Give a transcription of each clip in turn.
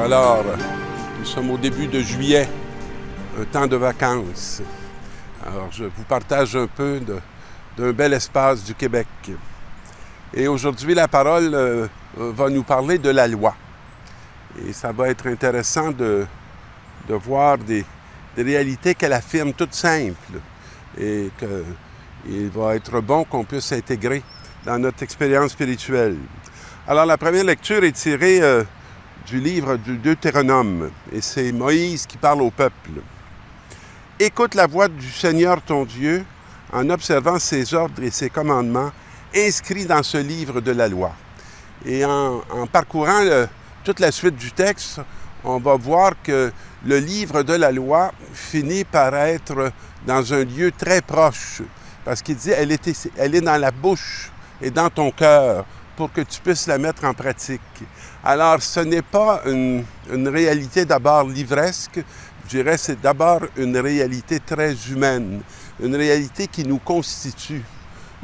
Alors, nous sommes au début de juillet, un temps de vacances. Alors, je vous partage un peu d'un bel espace du Québec. Et aujourd'hui, la parole va nous parler de la loi. Et ça va être intéressant de voir des réalités qu'elle affirme toutes simples et qu'il va être bon qu'on puisse s'intégrer dans notre expérience spirituelle. Alors, la première lecture est tirée du livre du Deutéronome, et c'est Moïse qui parle au peuple. « Écoute la voix du Seigneur ton Dieu en observant ses ordres et ses commandements inscrits dans ce livre de la loi. » Et en parcourant toute la suite du texte, on va voir que le livre de la loi finit par être dans un lieu très proche, parce qu'il dit elle est dans la bouche et dans ton cœur pour que tu puisses la mettre en pratique. Alors, ce n'est pas une réalité d'abord livresque, je dirais c'est d'abord une réalité très humaine, une réalité qui nous constitue.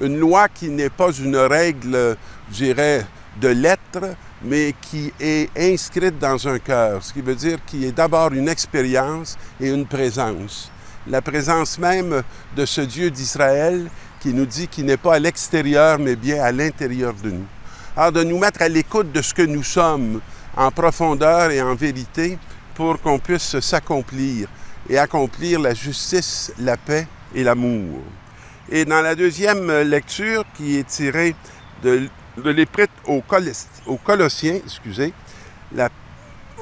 Une loi qui n'est pas une règle, je dirais, de lettres, mais qui est inscrite dans un cœur, ce qui veut dire qu'il est d'abord une expérience et une présence. La présence même de ce Dieu d'Israël qui nous dit qu'il n'est pas à l'extérieur, mais bien à l'intérieur de nous. Alors, de nous mettre à l'écoute de ce que nous sommes en profondeur et en vérité pour qu'on puisse s'accomplir et accomplir la justice, la paix et l'amour. Et dans la deuxième lecture qui est tirée de l'Épître aux Colossiens,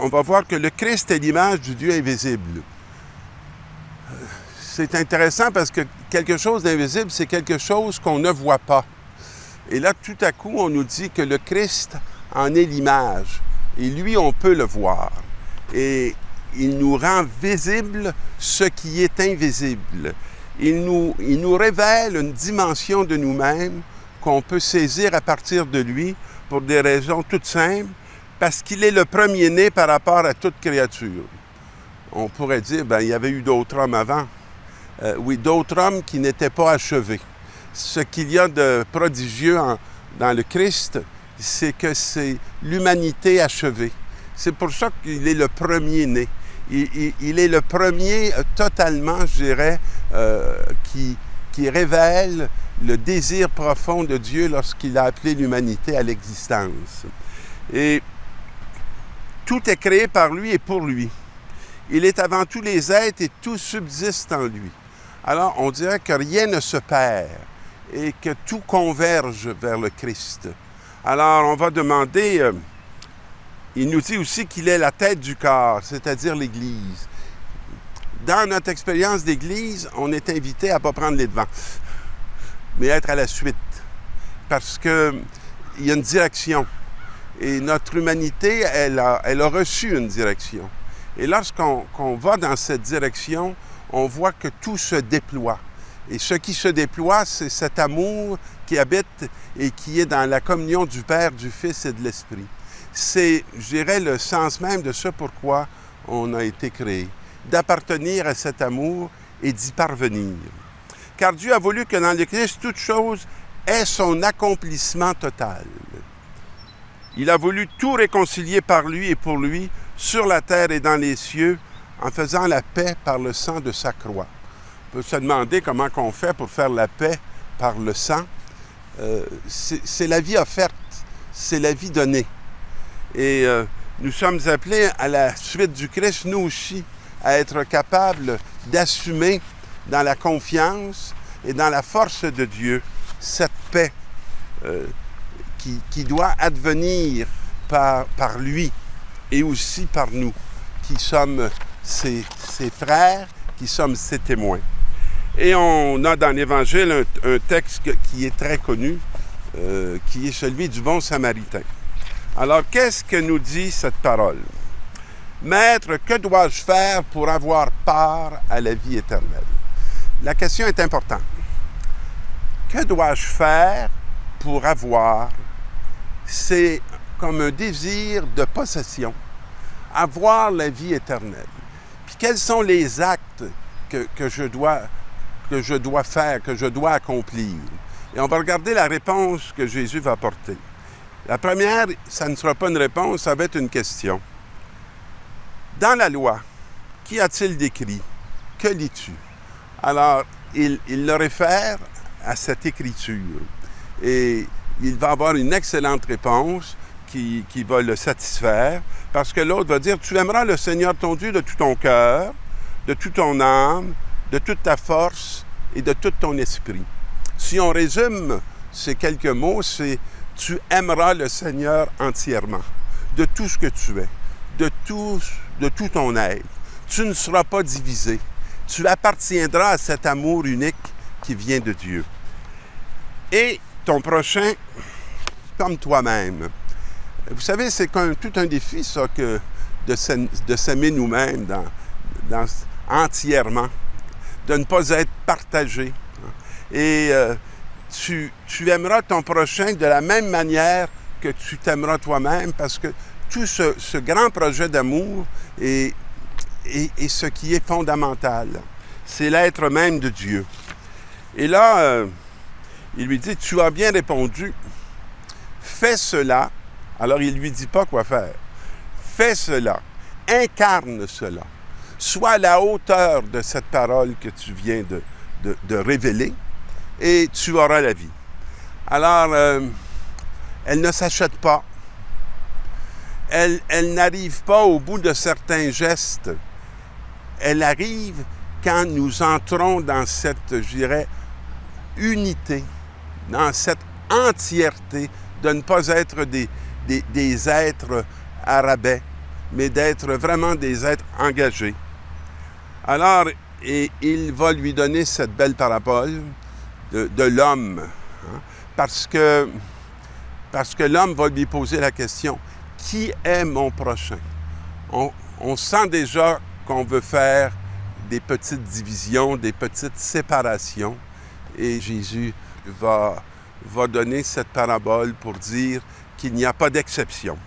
on va voir que le Christ est l'image du Dieu invisible. C'est intéressant parce que quelque chose d'invisible, c'est quelque chose qu'on ne voit pas. Et là, tout à coup, on nous dit que le Christ en est l'image. Et lui, on peut le voir. Et il nous rend visible ce qui est invisible. Il nous révèle une dimension de nous-mêmes qu'on peut saisir à partir de lui pour des raisons toutes simples, parce qu'il est le premier-né par rapport à toute créature. On pourrait dire, il y avait eu d'autres hommes avant. Oui, d'autres hommes qui n'étaient pas achevés. Ce qu'il y a de prodigieux dans le Christ, c'est que c'est l'humanité achevée. C'est pour ça qu'il est le premier-né. Il est le premier totalement, je dirais, qui révèle le désir profond de Dieu lorsqu'il a appelé l'humanité à l'existence. Et tout est créé par lui et pour lui. Il est avant tous les êtres et tout subsiste en lui. Alors, on dirait que rien ne se perd et que tout converge vers le Christ. Alors, on va demander, il nous dit aussi qu'il est la tête du corps, c'est-à-dire l'Église. Dans notre expérience d'Église, on est invité à ne pas prendre les devants, mais être à la suite, parce qu'il y a une direction. Et notre humanité, elle a reçu une direction. Et lorsqu'on va dans cette direction, on voit que tout se déploie. Et ce qui se déploie, c'est cet amour qui habite et qui est dans la communion du Père, du Fils et de l'Esprit. C'est, je dirais, le sens même de ce pourquoi on a été créé, d'appartenir à cet amour et d'y parvenir. Car Dieu a voulu que dans le Christ, toute chose ait son accomplissement total. Il a voulu tout réconcilier par lui et pour lui, sur la terre et dans les cieux, en faisant la paix par le sang de sa croix. On peut se demander comment on fait pour faire la paix par le sang. C'est la vie offerte, c'est la vie donnée. Et nous sommes appelés à la suite du Christ, nous aussi, à être capables d'assumer dans la confiance et dans la force de Dieu cette paix qui doit advenir par lui et aussi par nous, qui sommes ses frères, qui sommes ses témoins. Et on a dans l'Évangile un texte qui est très connu, qui est celui du bon Samaritain. Alors, qu'est-ce que nous dit cette parole? « Maître, que dois-je faire pour avoir part à la vie éternelle? » La question est importante. Que dois-je faire pour avoir? C'est comme un désir de possession, avoir la vie éternelle. Puis quels sont les actes que je dois faire, que je dois accomplir? Et on va regarder la réponse que Jésus va apporter. La première, ça ne sera pas une réponse, ça va être une question. Dans la loi, qu'y a-t-il d'écrit? Que lis-tu? Alors, il le réfère à cette écriture. Et il va avoir une excellente réponse qui va le satisfaire, parce que l'autre va dire, tu aimeras le Seigneur ton Dieu de tout ton cœur, de toute ton âme, de toute ta force et de tout ton esprit. Si on résume ces quelques mots, c'est tu aimeras le Seigneur entièrement, de tout ce que tu es, de tout ton être. Tu ne seras pas divisé. Tu appartiendras à cet amour unique qui vient de Dieu. Et ton prochain comme toi-même. Vous savez, c'est tout un défi, ça, de s'aimer nous-mêmes entièrement, de ne pas être partagé. Et tu aimeras ton prochain de la même manière que tu t'aimeras toi-même, parce que tout ce grand projet d'amour est ce qui est fondamental. C'est l'être même de Dieu. Et là, il lui dit, tu as bien répondu, fais cela. Alors, il ne lui dit pas quoi faire. Fais cela, incarne cela. Sois à la hauteur de cette parole que tu viens de révéler et tu auras la vie. Alors, elle ne s'achète pas. Elle n'arrive pas au bout de certains gestes. Elle arrive quand nous entrons dans cette, je dirais, unité, dans cette entièreté, de ne pas être des êtres à rabais, mais d'être vraiment des êtres engagés. Alors, il va lui donner cette belle parabole de l'homme, hein, parce que l'homme va lui poser la question, qui est mon prochain? On sent déjà qu'on veut faire des petites divisions, des petites séparations, et Jésus va donner cette parabole pour dire qu'il n'y a pas d'exception.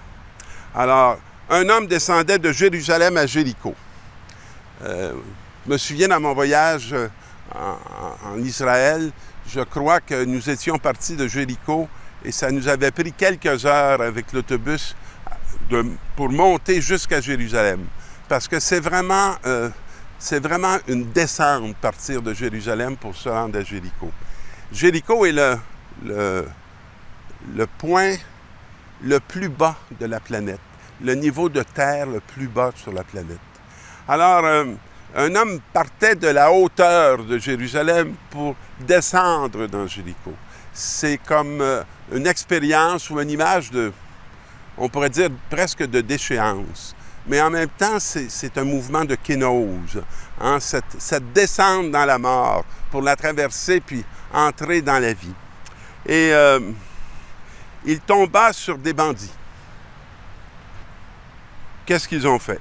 Alors, un homme descendait de Jérusalem à Jéricho. Je me souviens dans mon voyage en Israël, je crois que nous étions partis de Jéricho et ça nous avait pris quelques heures avec l'autobus pour monter jusqu'à Jérusalem. Parce que c'est vraiment une descente partir de Jérusalem pour se rendre à Jéricho. Jéricho est le point le plus bas de la planète, le niveau de terre le plus bas sur la planète. Alors, un homme partait de la hauteur de Jérusalem pour descendre dans Jéricho. C'est comme une expérience ou une image on pourrait dire presque de déchéance. Mais en même temps, c'est un mouvement de kénose, hein, cette descente dans la mort pour la traverser puis entrer dans la vie. Et il tomba sur des bandits. Qu'est-ce qu'ils ont fait?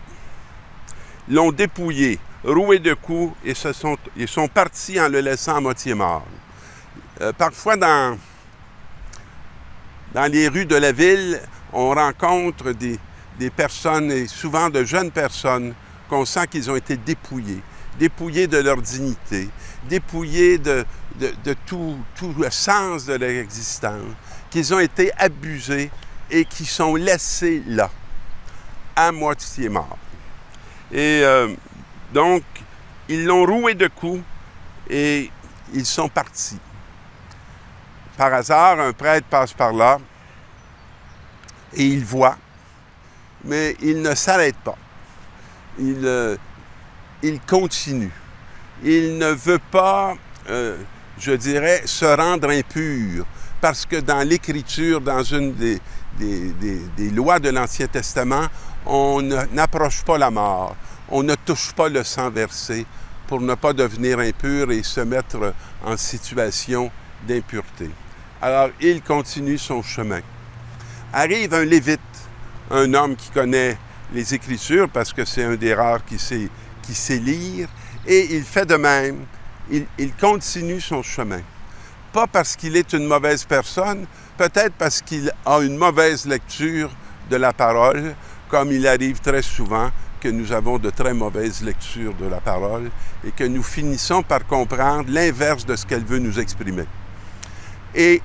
Ils l'ont dépouillé, roué de coups et ils sont partis en le laissant à moitié mort. Parfois, dans les rues de la ville, on rencontre des personnes, et souvent de jeunes personnes, qu'on sent qu'ils ont été dépouillés de leur dignité, dépouillés de tout le sens de leur existence, qu'ils ont été abusés et qui sont laissés là, à moitié morts. Et donc, ils l'ont roué de coups et ils sont partis. Par hasard, un prêtre passe par là et il voit, mais il ne s'arrête pas. Il continue. Il ne veut pas, je dirais, se rendre impur, parce que dans l'Écriture, dans une des lois de l'Ancien Testament, on n'approche pas la mort, on ne touche pas le sang versé pour ne pas devenir impur et se mettre en situation d'impureté. Alors, il continue son chemin. Arrive un Lévite, un homme qui connaît les Écritures, parce que c'est un des rares qui sait lire, et il fait de même. Il continue son chemin. Pas parce qu'il est une mauvaise personne, peut-être parce qu'il a une mauvaise lecture de la parole, comme il arrive très souvent que nous avons de très mauvaises lectures de la parole et que nous finissons par comprendre l'inverse de ce qu'elle veut nous exprimer. Et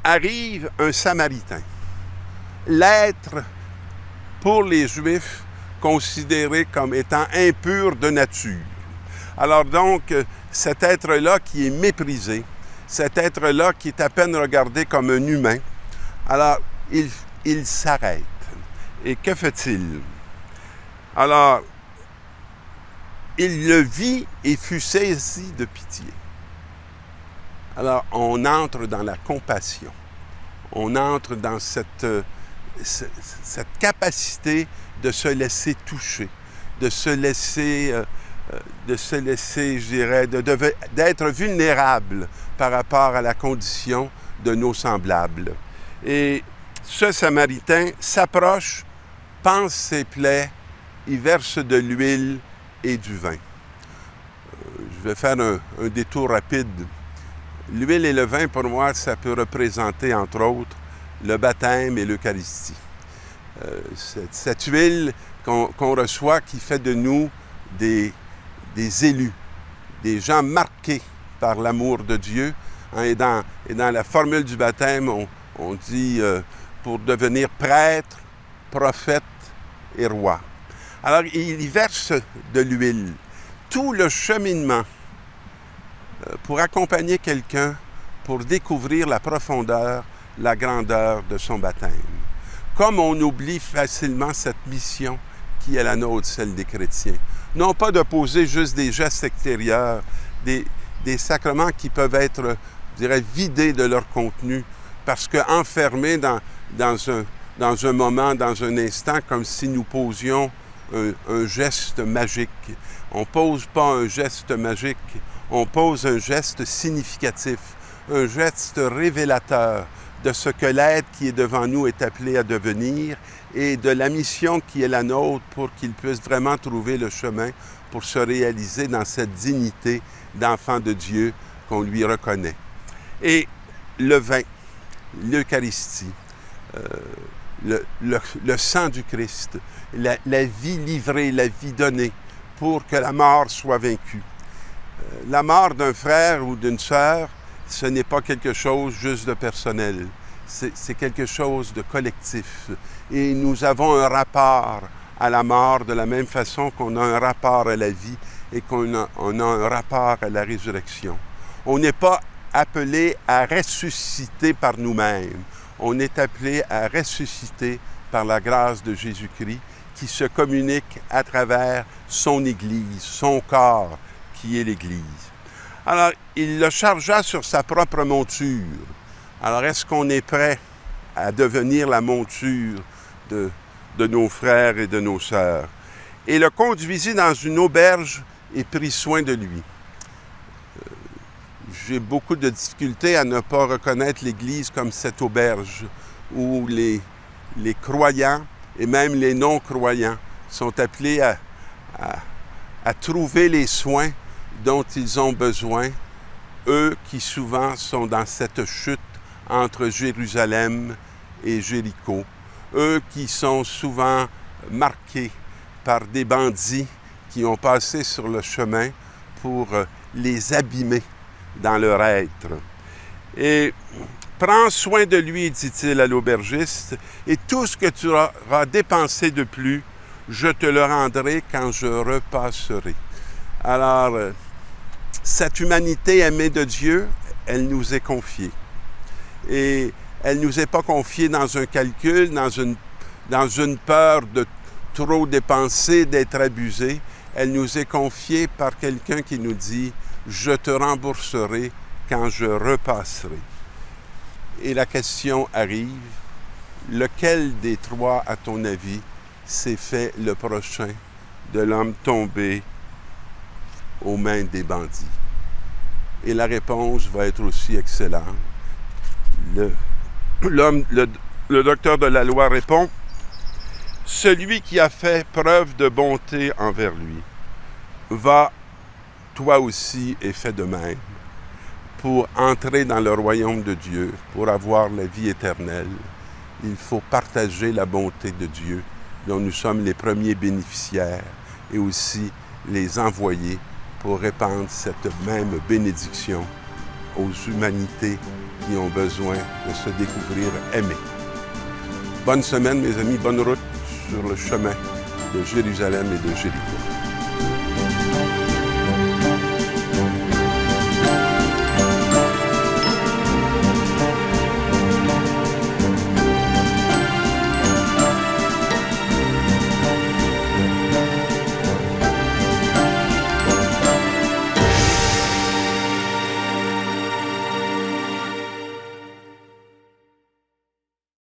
arrive un Samaritain. L'être, pour les Juifs, considéré comme étant impur de nature. Alors donc, cet être-là qui est méprisé, cet être-là qui est à peine regardé comme un humain, alors il s'arrête. Et que fait-il? Alors, il le vit et fut saisi de pitié. Alors, on entre dans la compassion. On entre dans cette capacité de se laisser toucher, de se laisser, je dirais, d'être vulnérable par rapport à la condition de nos semblables. Et ce Samaritain s'approche, panse ses plaies, y verse de l'huile et du vin. Je vais faire un détour rapide. L'huile et le vin, pour moi, ça peut représenter, entre autres, le baptême et l'Eucharistie. Cette huile qu'on reçoit qui fait de nous des élus, des gens marqués par l'amour de Dieu. Hein, et dans la formule du baptême, on dit pour devenir prêtre, prophète et roi. Alors, il y verse de l'huile. Tout le cheminement pour accompagner quelqu'un, pour découvrir la profondeur, la grandeur de son baptême. Comme on oublie facilement cette mission qui est la nôtre, celle des chrétiens. Non pas de poser juste des gestes extérieurs, des sacrements qui peuvent être, je dirais, vidés de leur contenu, parce qu'enfermés dans un moment, dans un instant, comme si nous posions un geste magique. On ne pose pas un geste magique, on pose un geste significatif, un geste révélateur de ce que l'être qui est devant nous est appelé à devenir et de la mission qui est la nôtre pour qu'il puisse vraiment trouver le chemin pour se réaliser dans cette dignité d'enfant de Dieu qu'on lui reconnaît. Et le vin, l'Eucharistie, le sang du Christ, la vie livrée, la vie donnée pour que la mort soit vaincue. La mort d'un frère ou d'une sœur, ce n'est pas quelque chose juste de personnel, c'est quelque chose de collectif. Et nous avons un rapport à la mort de la même façon qu'on a un rapport à la vie et qu'on a un rapport à la résurrection. On n'est pas appelé à ressusciter par nous-mêmes. On est appelé à ressusciter par la grâce de Jésus-Christ qui se communique à travers son Église, son corps qui est l'Église. Alors, il le chargea sur sa propre monture. Alors, est-ce qu'on est prêt à devenir la monture de nos frères et de nos sœurs? Et le conduisit dans une auberge et prit soin de lui. J'ai beaucoup de difficultés à ne pas reconnaître l'Église comme cette auberge où les croyants et même les non-croyants sont appelés à trouver les soins dont ils ont besoin, eux qui souvent sont dans cette chute entre Jérusalem et Jéricho, eux qui sont souvent marqués par des bandits qui ont passé sur le chemin pour les abîmer dans leur être. Et prends soin de lui, dit-il à l'aubergiste, et tout ce que tu auras dépensé de plus, je te le rendrai quand je repasserai. Alors, cette humanité aimée de Dieu, elle nous est confiée. Et elle ne nous est pas confiée dans un calcul, dans une peur de trop dépenser, d'être abusé. Elle nous est confiée par quelqu'un qui nous dit « Je te rembourserai quand je repasserai ». Et la question arrive, lequel des trois, à ton avis, s'est fait le prochain de l'homme tombé aux mains des bandits? Et la réponse va être aussi excellente. Le docteur de la loi répond, « Celui qui a fait preuve de bonté envers lui, va, toi aussi, et fais de même, pour entrer dans le royaume de Dieu, pour avoir la vie éternelle. Il faut partager la bonté de Dieu, dont nous sommes les premiers bénéficiaires, et aussi les envoyer pour répandre cette même bénédiction aux humanités qui ont besoin de se découvrir aimées. Bonne semaine, mes amis, bonne route sur le chemin de Jérusalem et de Jéricho.